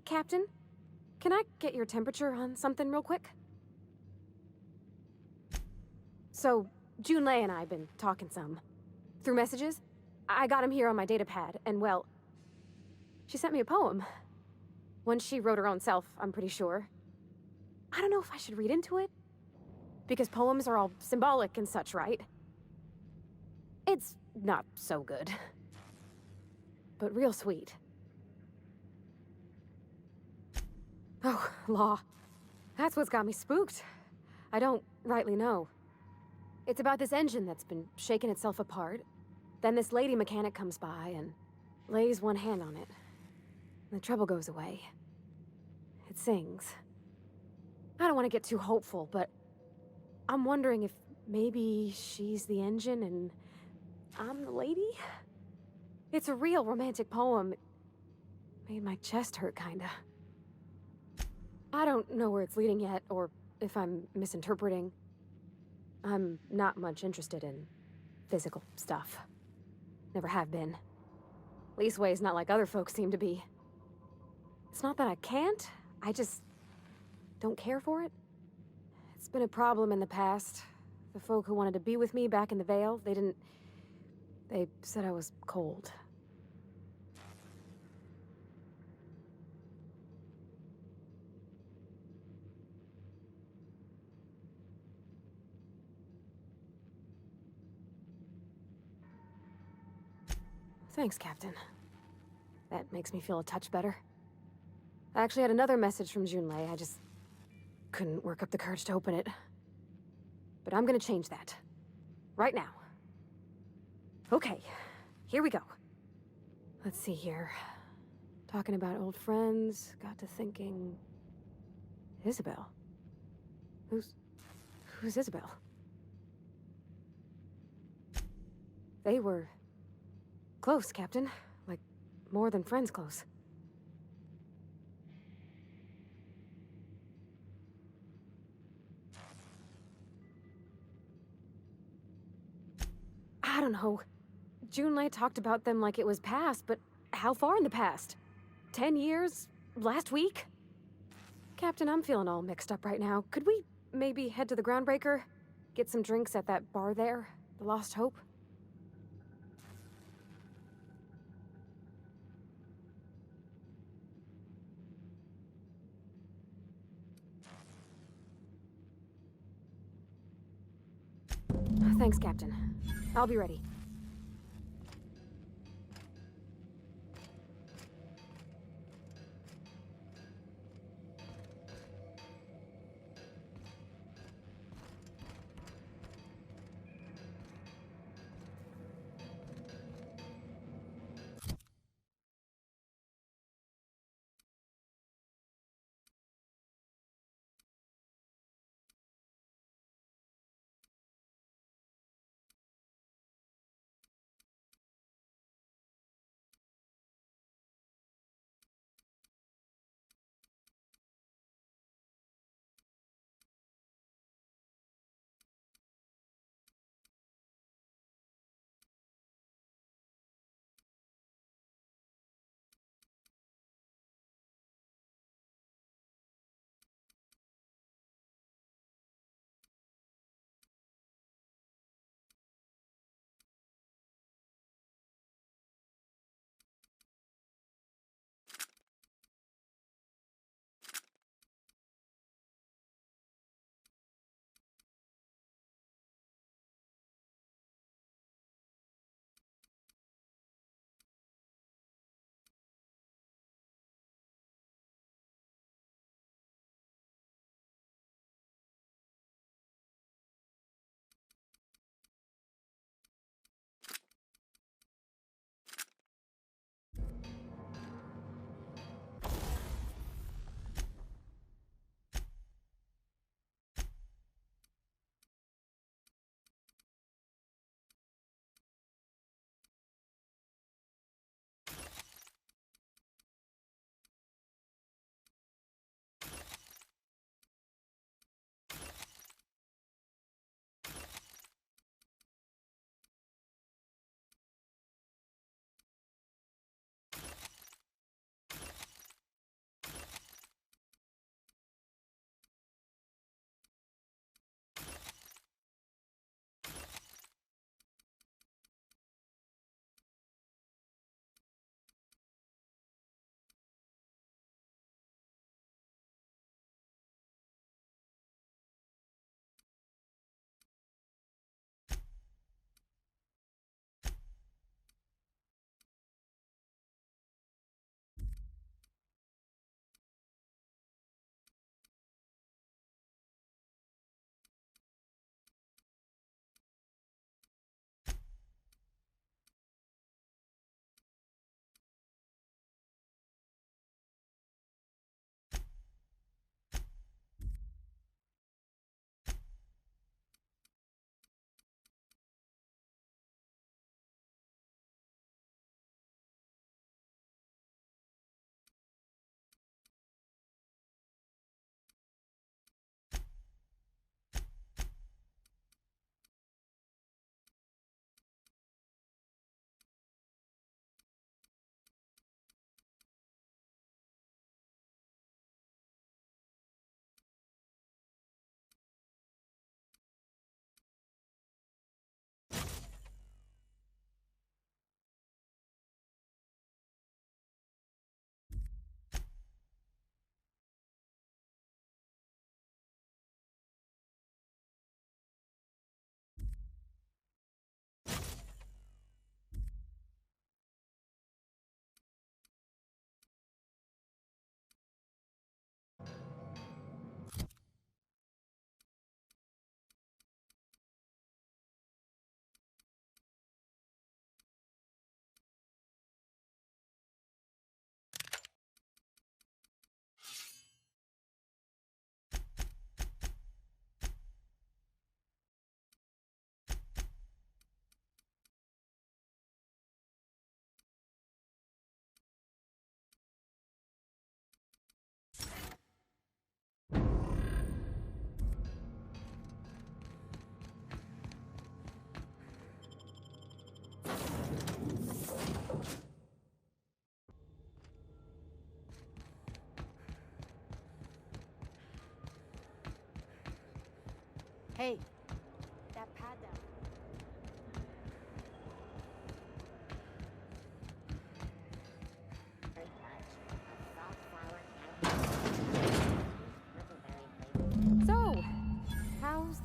Captain? Can I get your temperature on something real quick? So, Junlei and I have been talking some. Through messages? I got him here on my datapad, and well... She sent me a poem. One she wrote her own self, I'm pretty sure. I don't know if I should read into it. Because poems are all symbolic and such, right? It's not so good. But real sweet. Oh, law. That's what's got me spooked. I don't rightly know. It's about this engine that's been shaking itself apart. Then this lady mechanic comes by and lays one hand on it. The trouble goes away. It sings. I don't want to get too hopeful, but I'm wondering if maybe she's the engine and I'm the lady? It's a real romantic poem. It made my chest hurt, kinda. I don't know where it's leading yet, or if I'm misinterpreting. I'm not much interested in physical stuff. Never have been. Leastways, not like other folks seem to be. It's not that I can't, I just don't care for it. It's been a problem in the past. The folk who wanted to be with me back in the Vale, they said I was cold. Thanks, Captain. That makes me feel a touch better. I actually had another message from Junlei, I just couldn't work up the courage to open it. But I'm gonna change that. Right now. Okay, here we go. Let's see here. Talking about old friends, got to thinking... Isabel? Who's Isabel? They were... close, Captain. Like, more than friends close. I don't know. Junlei talked about them like it was past, but how far in the past? 10 years? Last week? Captain, I'm feeling all mixed up right now. Could we maybe head to the Groundbreaker? Get some drinks at that bar there? The Lost Hope? Thanks, Captain. I'll be ready.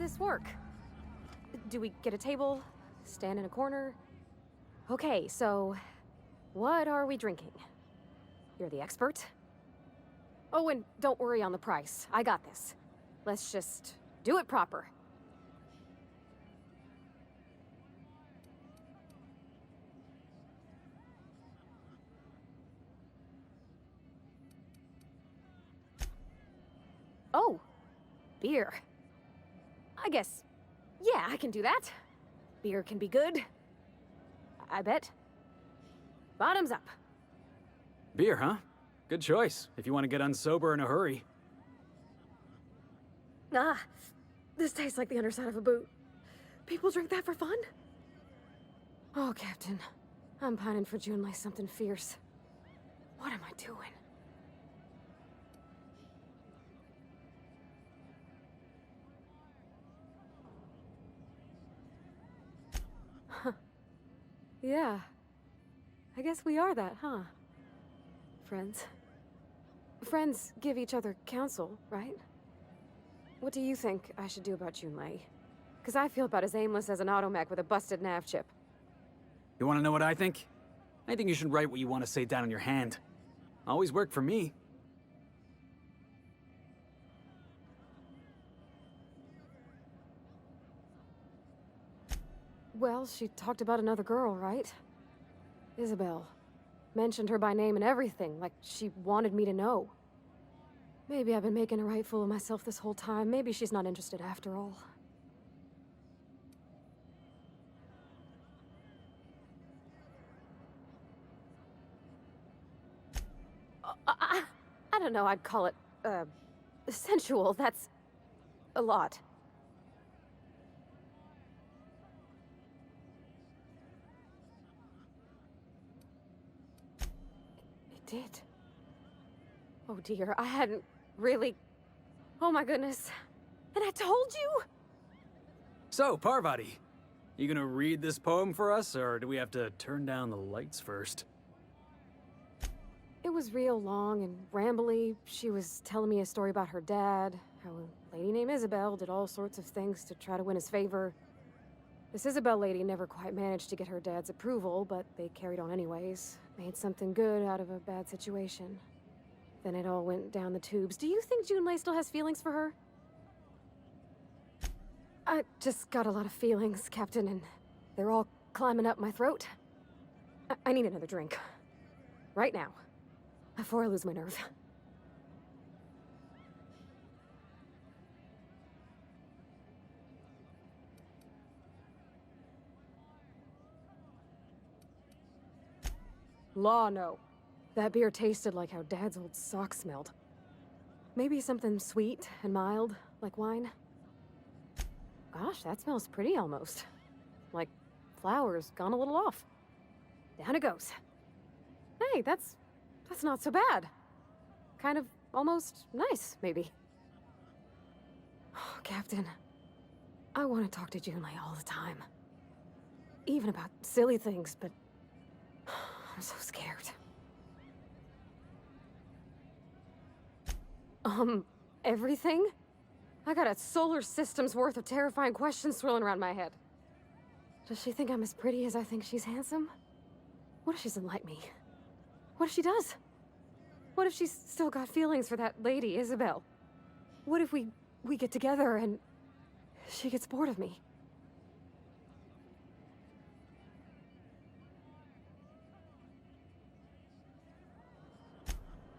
this work? Do we get a table? Stand in a corner? Okay, so what are we drinking? You're the expert? Oh, and don't worry on the price. I got this. Let's just do it proper. Oh, beer. I guess, yeah, I can do that. Beer can be good. I bet. Bottoms up. Beer, huh? Good choice, if you want to get unsober in a hurry. Ah, this tastes like the underside of a boot. People drink that for fun? Oh, Captain. I'm pining for Junlei something fierce. What am I doing? Huh. Yeah. I guess we are that, huh? Friends. Friends give each other counsel, right? What do you think I should do about Junlei? Because I feel about as aimless as an automech with a busted nav chip. You want to know what I think? I think you should write what you want to say down on your hand. Always worked for me. Well, she talked about another girl, right? Isabel. Mentioned her by name and everything, like she wanted me to know. Maybe I've been making a right fool of myself this whole time. Maybe she's not interested after all. I don't know, I'd call it, sensual. That's a lot. It did. Oh dear, I hadn't really... Oh my goodness. And I told you? So, Parvati, you gonna read this poem for us, or do we have to turn down the lights first? It was real long and rambly. She was telling me a story about her dad, how a lady named Isabel did all sorts of things to try to win his favor. This Isabel lady never quite managed to get her dad's approval, but they carried on anyways. Made something good out of a bad situation. Then it all went down the tubes. Do you think Junlei still has feelings for her? I just got a lot of feelings, Captain, and they're all climbing up my throat. I need another drink. Right now. Before I lose my nerve. Law, no. That beer tasted like how Dad's old socks smelled. Maybe something sweet and mild, like wine. Gosh, that smells pretty almost. Like flowers gone a little off. Down it goes. Hey, that's not so bad. Kind of almost nice, maybe. Oh, Captain, I want to talk to Junlei all the time. Even about silly things, but I'm so scared. Everything? I got a solar system's worth of terrifying questions swirling around my head. Does she think I'm as pretty as I think she's handsome? What if she doesn't like me? What if she does? What if she's still got feelings for that lady, Isabel? What if we get together and she gets bored of me?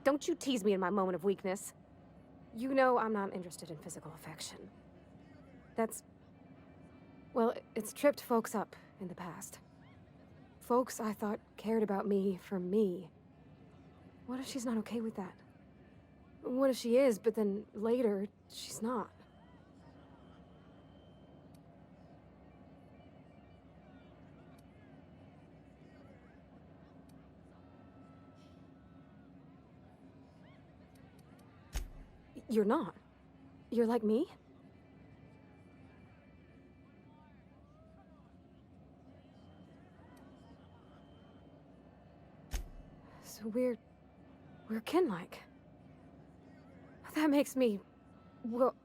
Don't you tease me in my moment of weakness. You know I'm not interested in physical affection. That's... well, it's tripped folks up in the past. Folks I thought cared about me for me. What if she's not okay with that? What if she is, but then later, she's not? You're not. You're like me? So we're kin-like. That makes me... well,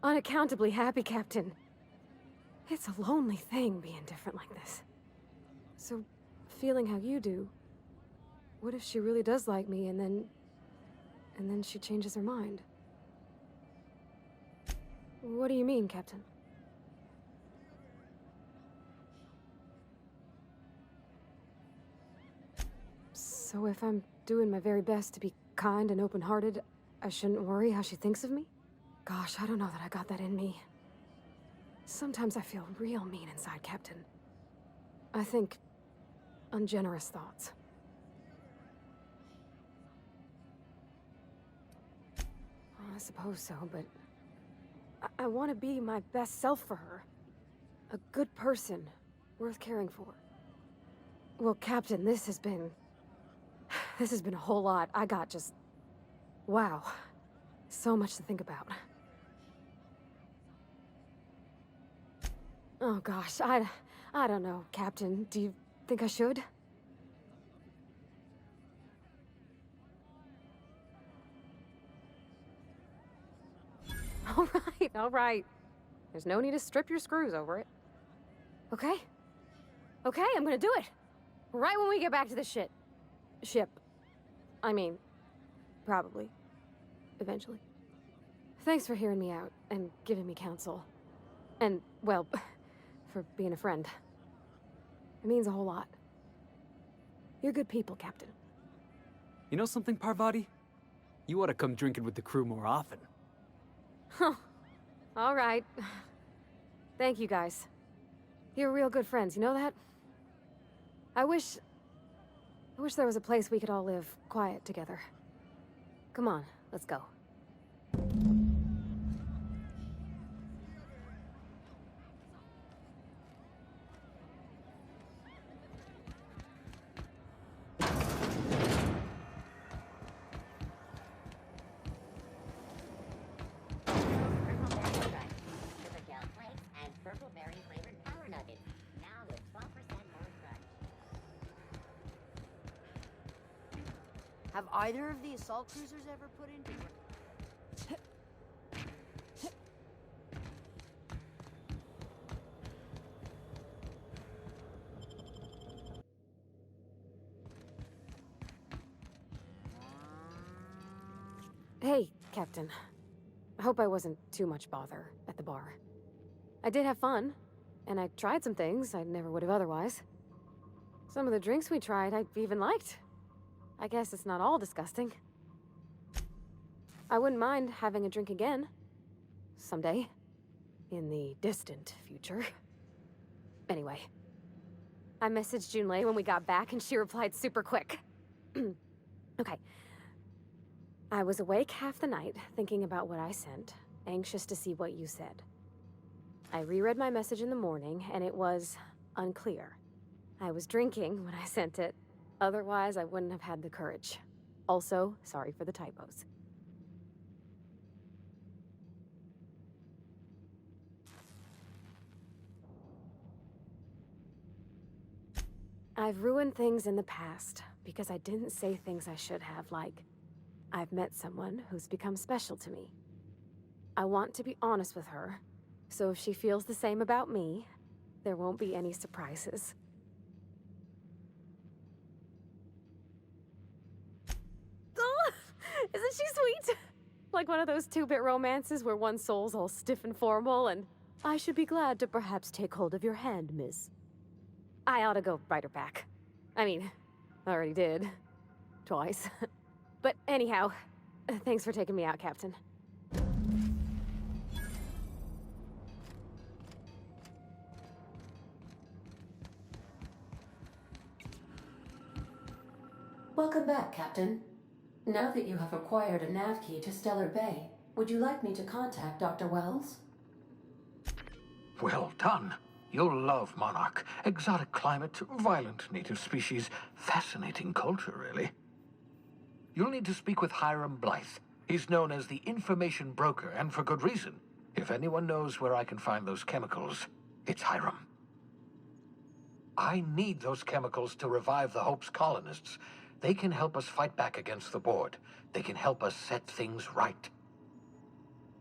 unaccountably happy, Captain. It's a lonely thing being different like this. So, feeling how you do, what if she really does like me and then she changes her mind? What do you mean, Captain? So if I'm doing my very best to be kind and open-hearted, I shouldn't worry how she thinks of me? Gosh, I don't know that I got that in me. Sometimes I feel real mean inside, Captain. I think ungenerous thoughts. I suppose so, but I want to be my best self for her. A good person, worth caring for. Well, Captain, this has been a whole lot. I got just... wow. So much to think about. Oh gosh, I don't know, Captain. Do you think I should? All right. There's no need to strip your screws over it. Okay? Okay, I'm gonna do it. Right when we get back to the ship. I mean, probably. Eventually. Thanks for hearing me out and giving me counsel. And, well, for being a friend. It means a whole lot. You're good people, Captain. You know something, Parvati? You ought to come drinking with the crew more often. Huh. All right. Thank you, guys. You're real good friends, you know that? I wish there was a place we could all live quiet together. Come on, let's go. Have either of the assault cruisers ever put into... Hey, Captain. I hope I wasn't too much bother at the bar. I did have fun, and I tried some things I never would have otherwise. Some of the drinks we tried I even liked. I guess it's not all disgusting. I wouldn't mind having a drink again. Someday. In the distant future. Anyway. I messaged Junlei when we got back and she replied super quick. Okay. I was awake half the night, thinking about what I sent, anxious to see what you said. I reread my message in the morning, and it was unclear. I was drinking when I sent it. Otherwise, I wouldn't have had the courage. Also, sorry for the typos. I've ruined things in the past because I didn't say things I should have, like, I've met someone who's become special to me. I want to be honest with her, so if she feels the same about me, there won't be any surprises. Isn't she sweet? Like one of those two-bit romances where one soul's all stiff and formal and, I should be glad to perhaps take hold of your hand, miss. I ought to go write her back. I mean, I already did. Twice. But anyhow, thanks for taking me out, Captain. Welcome back, Captain. Now that you have acquired a nav key to Stellar Bay, would you like me to contact Dr. Wells? Well done. You'll love Monarch. Exotic climate, violent native species, fascinating culture, really. You'll need to speak with Hiram Blythe. He's known as the information broker, and for good reason. If anyone knows where I can find those chemicals, it's Hiram. I need those chemicals to revive the Hope's colonists. They can help us fight back against the Board. They can help us set things right.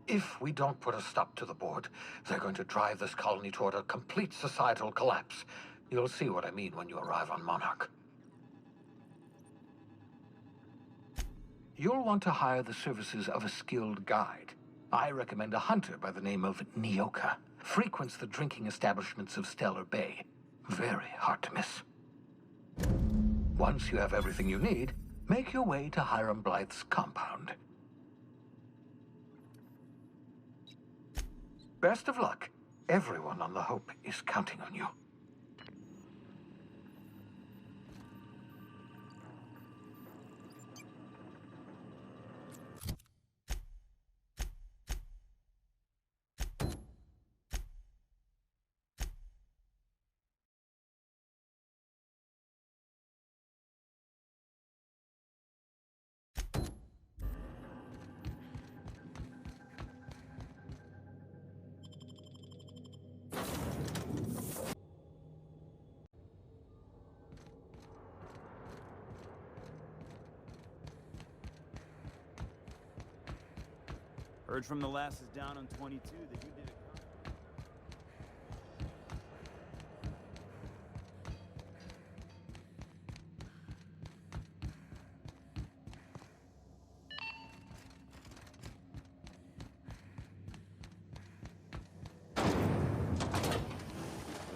If we don't put a stop to the board, they're going to drive this colony toward a complete societal collapse. You'll see what I mean when you arrive on Monarch. You'll want to hire the services of a skilled guide. I recommend a hunter by the name of Nyoka. Frequents the drinking establishments of Stellar Bay. Very hard to miss. Once you have everything you need, make your way to Hiram Blythe's compound. Best of luck. Everyone on the Hope is counting on you. Heard from the lasses down on 22 that you did it.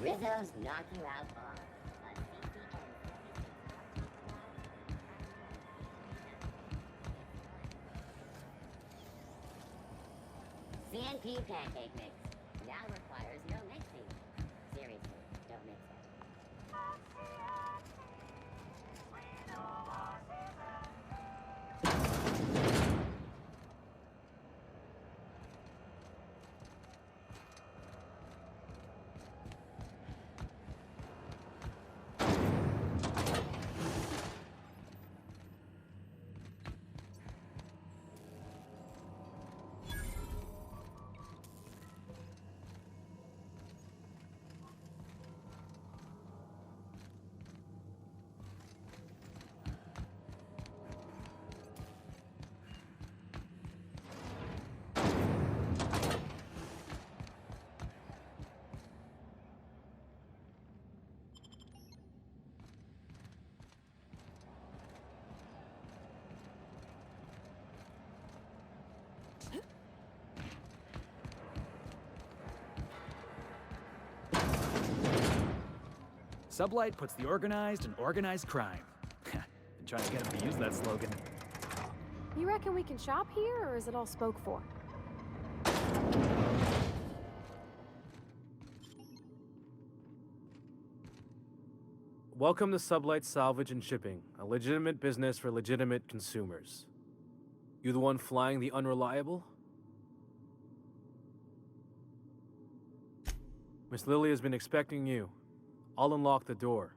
Rizzo's knock you out bar. CNP pancake mix now requires no mixing. Seriously, don't mix it. Sublight puts the organized in organized crime. Been trying to get him to use that slogan. You reckon we can shop here, or is it all spoke for? Welcome to Sublight Salvage and Shipping, a legitimate business for legitimate consumers. You the one flying the Unreliable? Miss Lily has been expecting you. I'll unlock the door.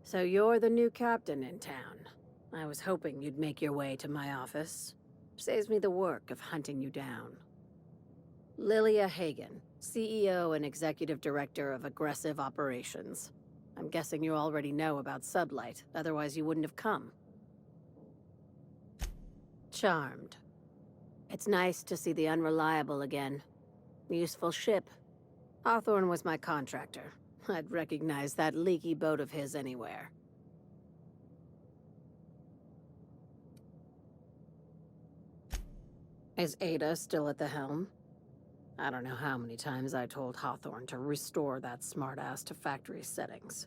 So you're the new captain in town. I was hoping you'd make your way to my office. Saves me the work of hunting you down. Lilia Hagen, CEO and Executive Director of Aggressive Operations. I'm guessing you already know about Sublight, otherwise you wouldn't have come. Charmed. It's nice to see the Unreliable again. Useful ship. Hawthorne was my contractor. I'd recognize that leaky boat of his anywhere. Is Ada still at the helm? I don't know how many times I told Hawthorne to restore that smartass to factory settings.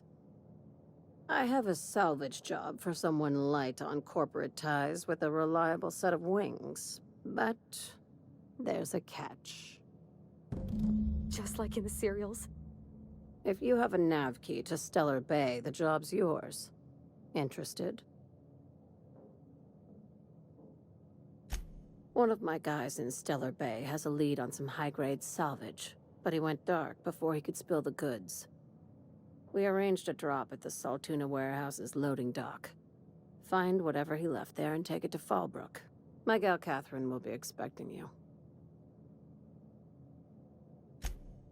I have a salvage job for someone light on corporate ties with a reliable set of wings, but there's a catch. Just like in the serials. If you have a nav key to Stellar Bay, the job's yours. Interested? One of my guys in Stellar Bay has a lead on some high-grade salvage, but he went dark before he could spill the goods. We arranged a drop at the Saltuna warehouse's loading dock. Find whatever he left there and take it to Fallbrook. My gal Catherine will be expecting you.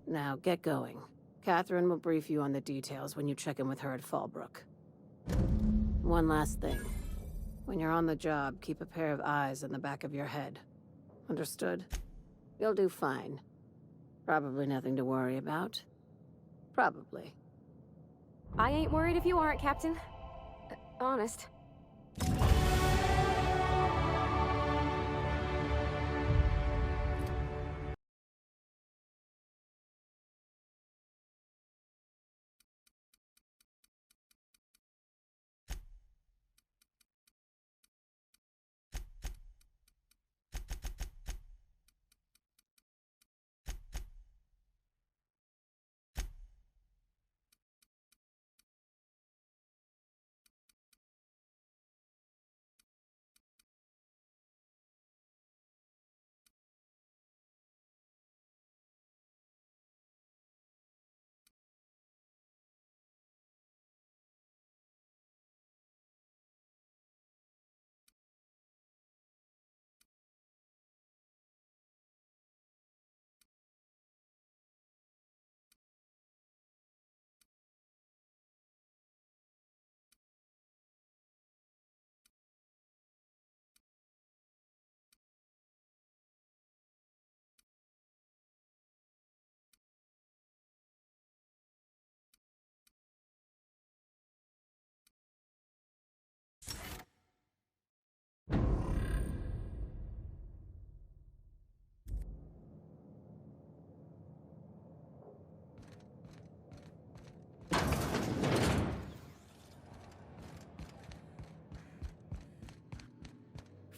Now get going. Catherine will brief you on the details when you check in with her at Fallbrook. One last thing. When you're on the job, keep a pair of eyes in the back of your head. Understood? You'll do fine. Probably nothing to worry about. Probably. I ain't worried if you aren't, Captain. Honest.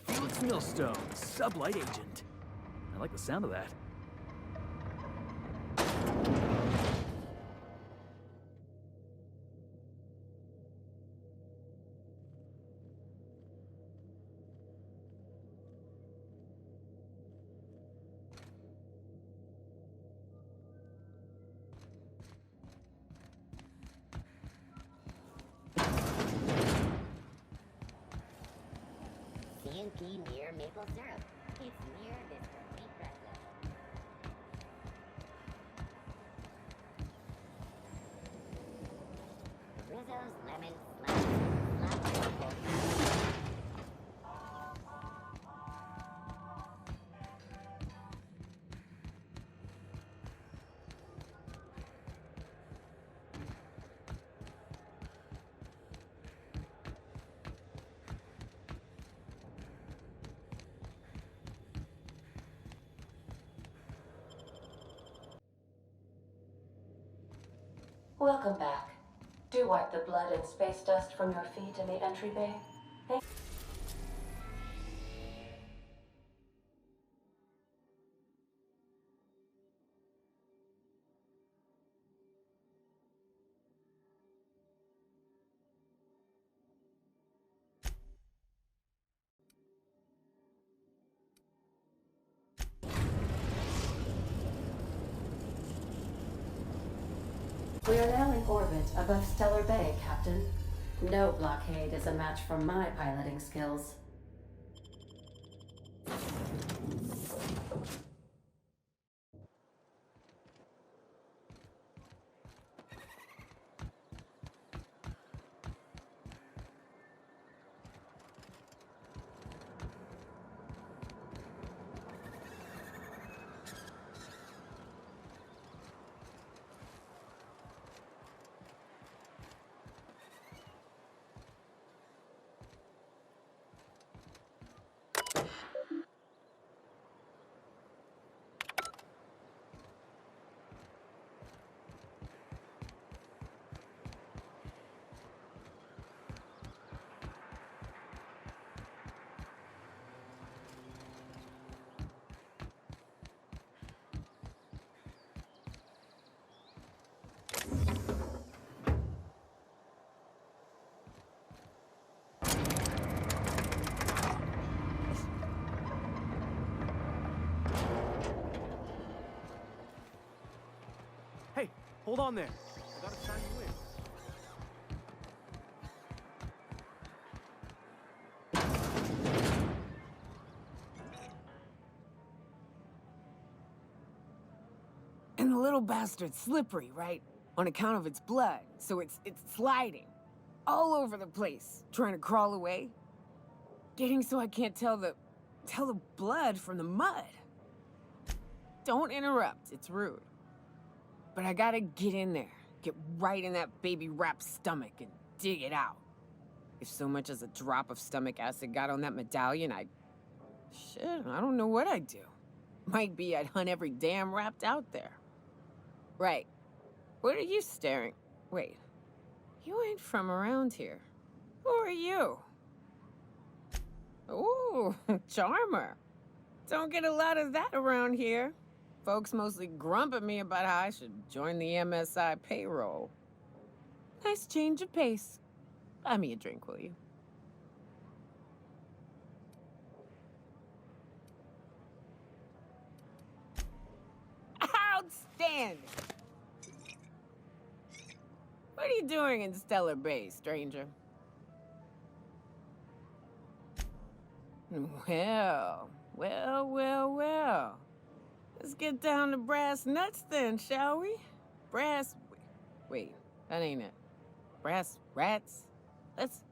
Felix Millstone, Sublight Agent. I like the sound of that. CNP Mere Maple Syrup. It's near this complete pretzel. Rizzo's Lemon Slap. Welcome back. Do wipe the blood and space dust from your feet in the entry bay. We are now in orbit above Stellar Bay, Captain. No blockade is a match for my piloting skills. Hey, hold on there. I gotta sign you in. And the little bastard's slippery, right? on account of its blood, so it's sliding all over the place, trying to crawl away. Getting so I can't tell the blood from the mud. Don't interrupt, it's rude. But I gotta get in there, get right in that baby rap's stomach and dig it out. If so much as a drop of stomach acid got on that medallion, shit, I don't know what I'd do. Might be I'd hunt every damn rapt out there. Right. What are you staring? Wait. You ain't from around here. Who are you? Ooh, charmer. Don't get a lot of that around here. Folks mostly grump at me about how I should join the MSI payroll. Nice change of pace. Buy me a drink, will you? Outstanding! What are you doing in Stellar Bay, stranger? Well. Let's get down to brass nuts then, shall we? Wait, that ain't it. Brass rats? Let's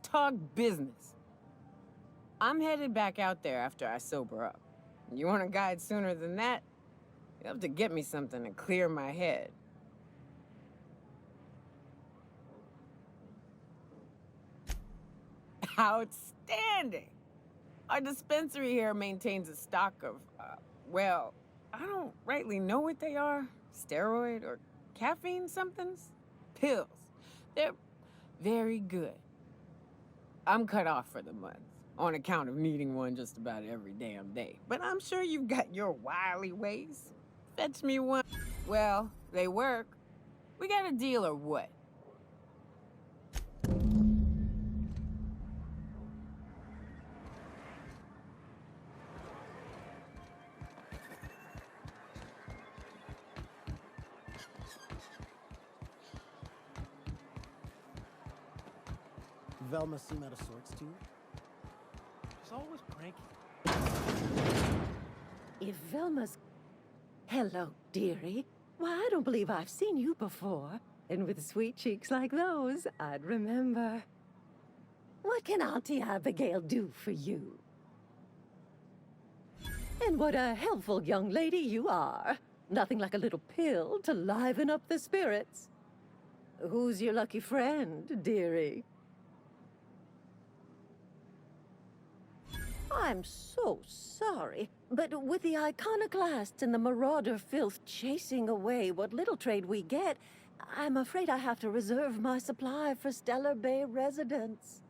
talk business. I'm headed back out there after I sober up. You want a guide sooner than that? You have to get me something to clear my head. Outstanding! Our dispensary here maintains a stock of, well, I don't rightly know what they are. Steroid or caffeine somethings? Pills. They're very good. I'm cut off for the month, on account of needing one just about every damn day. But I'm sure you've got your wily ways. Fetch me one. Well, they work. We got a deal or what? Velma seem out of sorts to you? She's always cranky. If Velma's... Hello, dearie. Why, I don't believe I've seen you before. And with sweet cheeks like those, I'd remember. What can Auntie Abigail do for you? And what a helpful young lady you are. Nothing like a little pill to liven up the spirits. Who's your lucky friend, dearie? I'm so sorry, but with the iconoclasts and the marauder filth chasing away what little trade we get, I'm afraid I have to reserve my supply for Stellar Bay residents.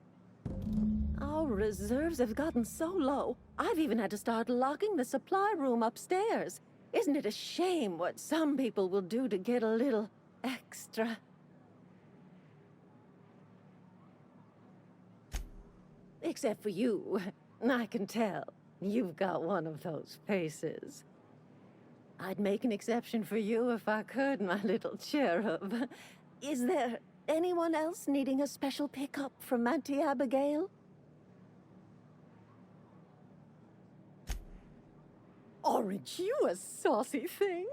Our reserves have gotten so low, I've even had to start locking the supply room upstairs. Isn't it a shame what some people will do to get a little extra? Except for you. I can tell. You've got one of those faces. I'd make an exception for you if I could, my little cherub. Is there anyone else needing a special pickup from Auntie Abigail? Aren't you a saucy thing?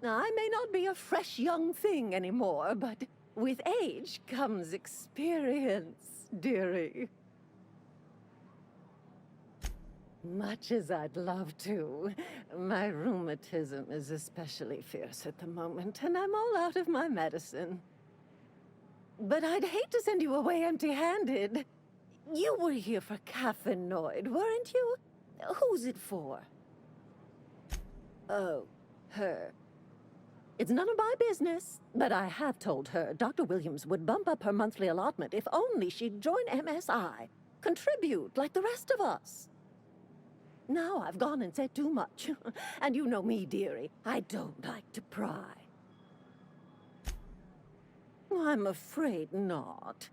I may not be a fresh young thing anymore, but with age comes experience, dearie. Much as I'd love to, my rheumatism is especially fierce at the moment, and I'm all out of my medicine. But I'd hate to send you away empty-handed. You were here for Caffeinoid, weren't you? Who's it for? Oh, her. It's none of my business, but I have told her Dr. Williams would bump up her monthly allotment if only she'd join MSI. Contribute like the rest of us. Now I've gone and said too much. And you know me, dearie. I don't like to pry. I'm afraid not.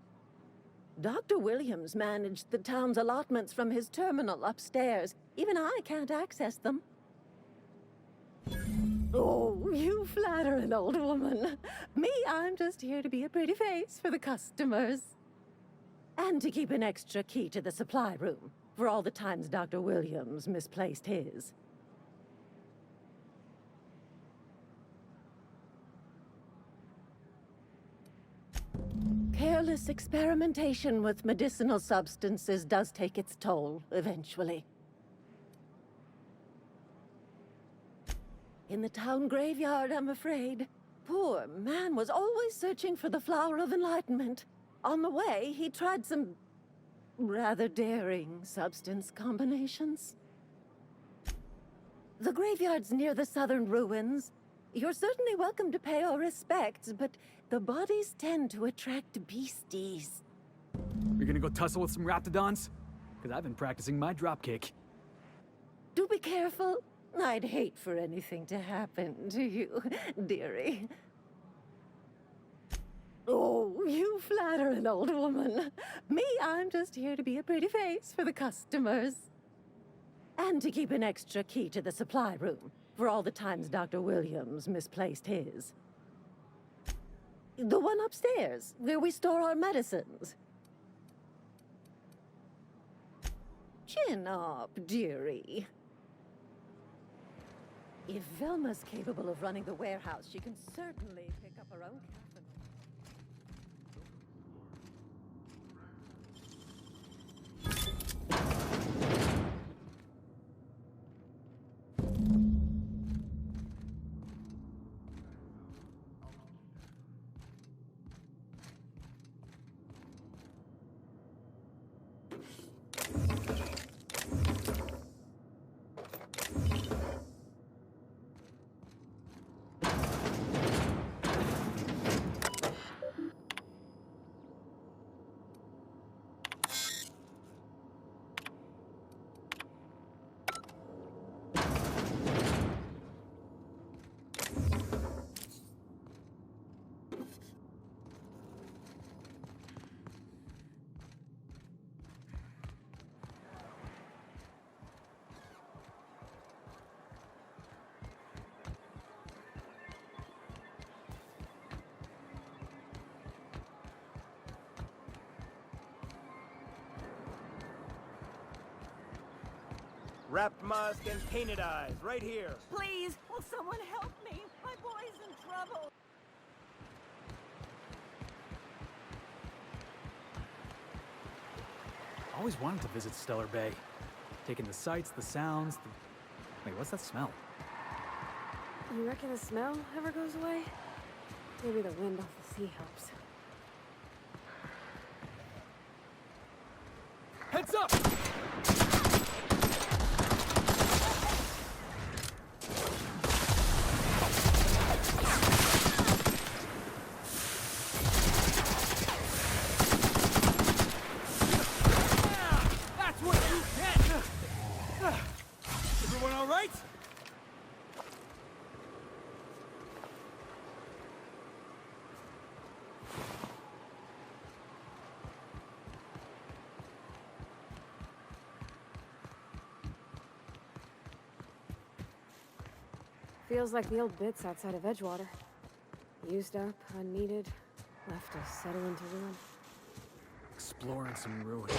Dr. Williams managed the town's allotments from his terminal upstairs. Even I can't access them. Oh, you flatter an old woman. Me, I'm just here to be a pretty face for the customers. And to keep an extra key to the supply room. For all the times Dr. Williams misplaced his. Careless experimentation with medicinal substances does take its toll, eventually. In the town graveyard, I'm afraid. Poor man was always searching for the Flower of Enlightenment. On the way, he tried some rather daring substance combinations. The graveyard's near the southern ruins. You're certainly welcome to pay our respects, but the bodies tend to attract beasties. You're gonna go tussle with some raptidons? Because I've been practicing my dropkick. Do be careful. I'd hate for anything to happen to you, dearie. Oh, you flatter an old woman. Me, I'm just here to be a pretty face for the customers. And to keep an extra key to the supply room, for all the times Dr. Williams misplaced his. The one upstairs, where we store our medicines. Chin up, dearie. If Velma's capable of running the warehouse, she can certainly pick up her own caffeine. Wrapped musk and painted eyes, right here. Please, will someone help me? My boy's in trouble. Always wanted to visit Stellar Bay. Taking the sights, the sounds, the... Wait, what's that smell? You reckon the smell ever goes away? Maybe the wind off the sea helps. Heads up! Feels like the old bits outside of Edgewater. Used up, unneeded, left to settle into ruin. Exploring some ruins.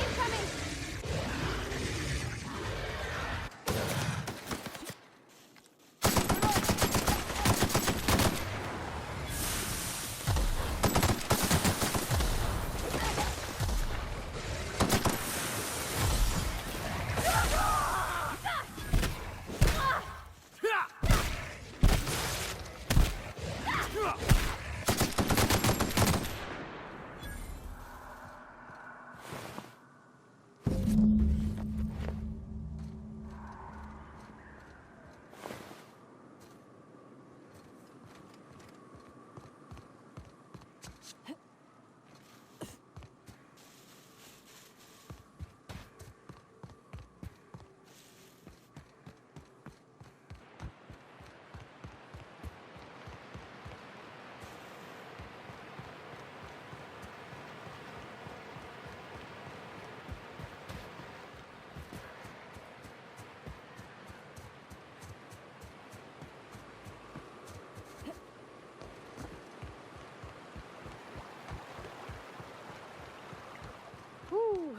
Whew.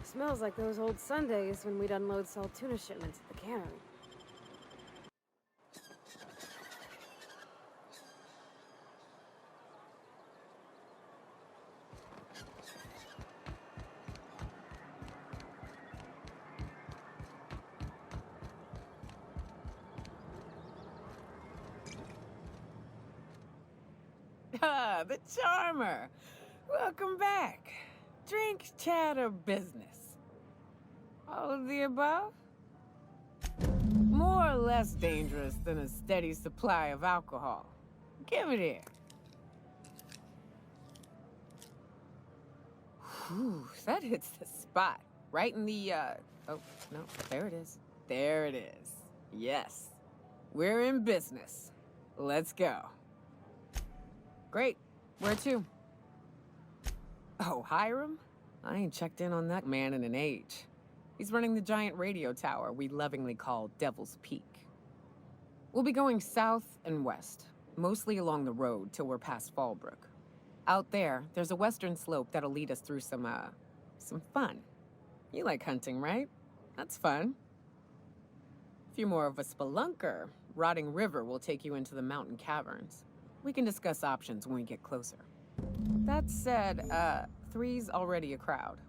Smells like those old Sundays when we'd unload salt tuna shipments at the cannery. Ah, the charmer. Welcome back. Drink, chat, or business? All of the above? More or less dangerous than a steady supply of alcohol. Give it here. Whew, that hits the spot. Right in the, oh, no, there it is. There it is. Yes. We're in business. Let's go. Great. Where to? Oh, Hiram? I ain't checked in on that man in an age. He's running the giant radio tower we lovingly call Devil's Peak. We'll be going south and west, mostly along the road till we're past Fallbrook. Out there, there's a western slope that'll lead us through some fun. You like hunting, right? That's fun. If you're more of a spelunker, Rotting River will take you into the mountain caverns. We can discuss options when we get closer. That said, 3's already a crowd.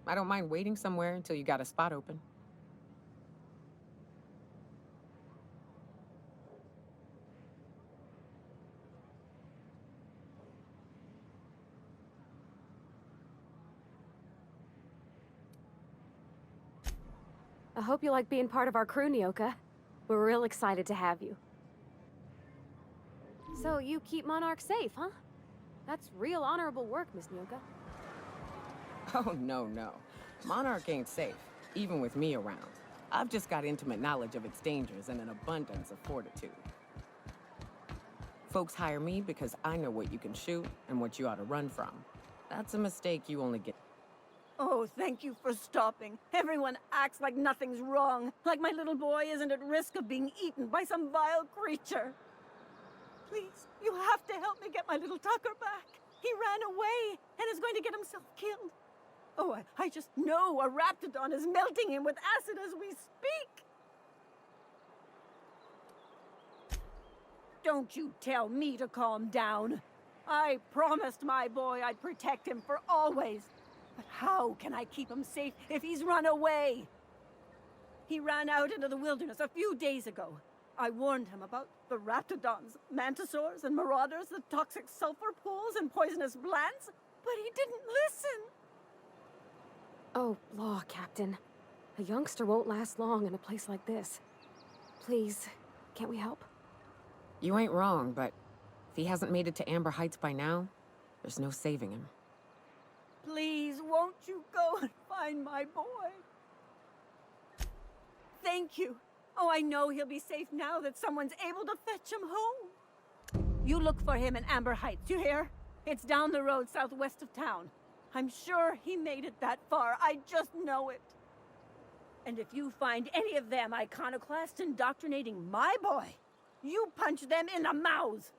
I don't mind waiting somewhere until you got a spot open. I hope you like being part of our crew, Nyoka. We're real excited to have you. So you keep Monarch safe, huh? That's real honorable work, Miss Nyoka. Oh, no. Monarch ain't safe, even with me around. I've just got intimate knowledge of its dangers and an abundance of fortitude. Folks hire me because I know what you can shoot and what you ought to run from. That's a mistake you only get. Oh, thank you for stopping. Everyone acts like nothing's wrong, like my little boy isn't at risk of being eaten by some vile creature. Please, you have to help me get my little Tucker back. He ran away and is going to get himself killed. Oh, I just know a Raptidon is melting him with acid as we speak. Don't you tell me to calm down. I promised my boy I'd protect him for always. But how can I keep him safe if he's run away? He ran out into the wilderness a few days ago. I warned him about the Raptidons, Mantisaurs, and Marauders, the toxic sulfur pools and poisonous blants, but he didn't listen. Oh, law, Captain. A youngster won't last long in a place like this. Please, can't we help? You ain't wrong, but if he hasn't made it to Amber Heights by now, there's no saving him. Please, won't you go and find my boy? Thank you. Oh, I know he'll be safe now that someone's able to fetch him home. You look for him in Amber Heights, you hear? It's down the road southwest of town. I'm sure he made it that far. I just know it. And if you find any of them iconoclasts indoctrinating my boy, you punch them in the mouths.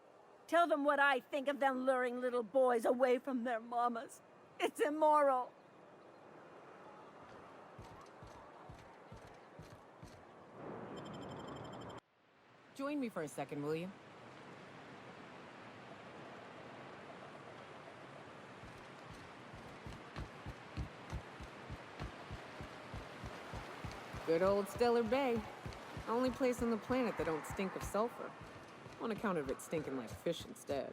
Tell them what I think of them luring little boys away from their mamas. It's immoral. Join me for a second, will you? Good old Stellar Bay. Only place on the planet that don't stink of sulfur. On account of it stinking like fish instead.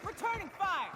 Returning fire!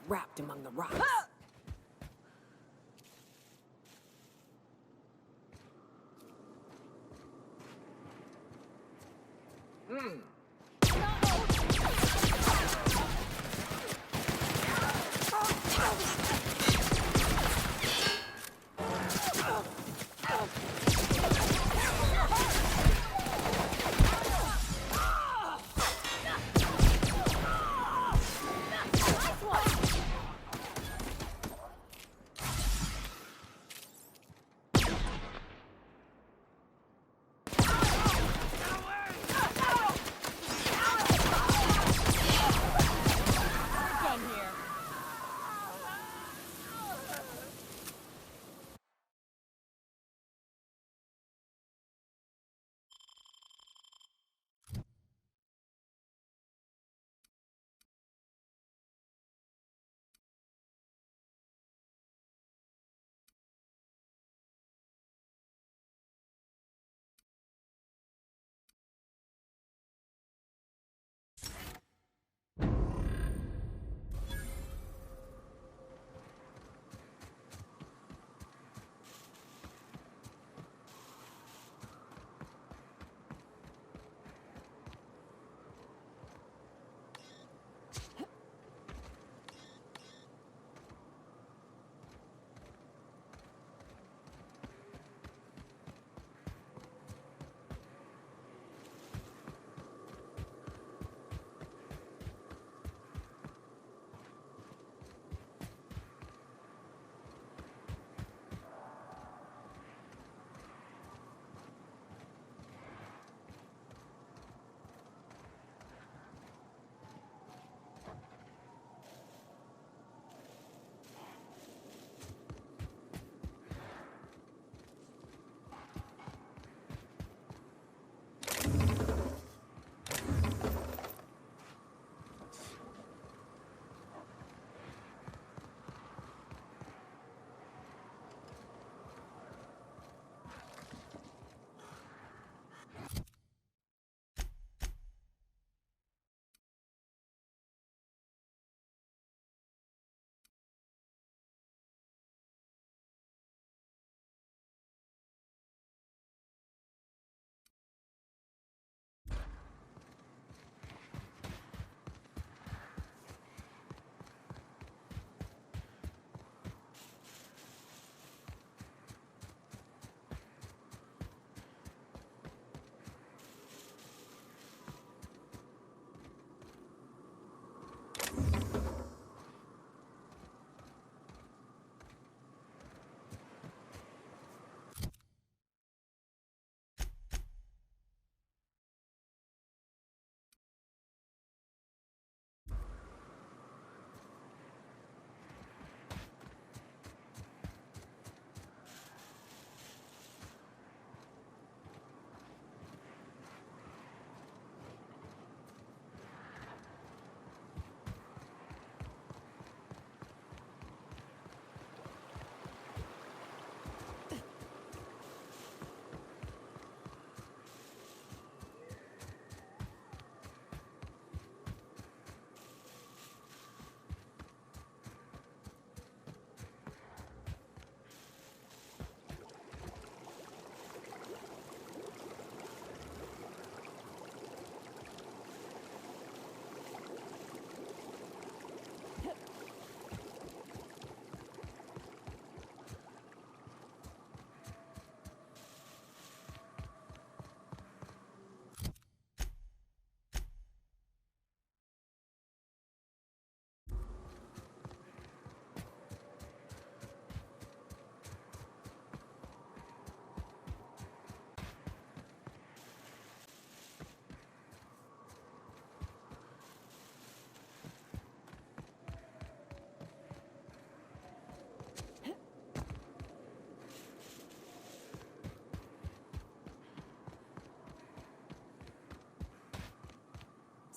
wrapped among the rocks.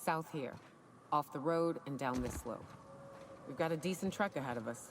South here, off the road and down this slope. We've got a decent trek ahead of us.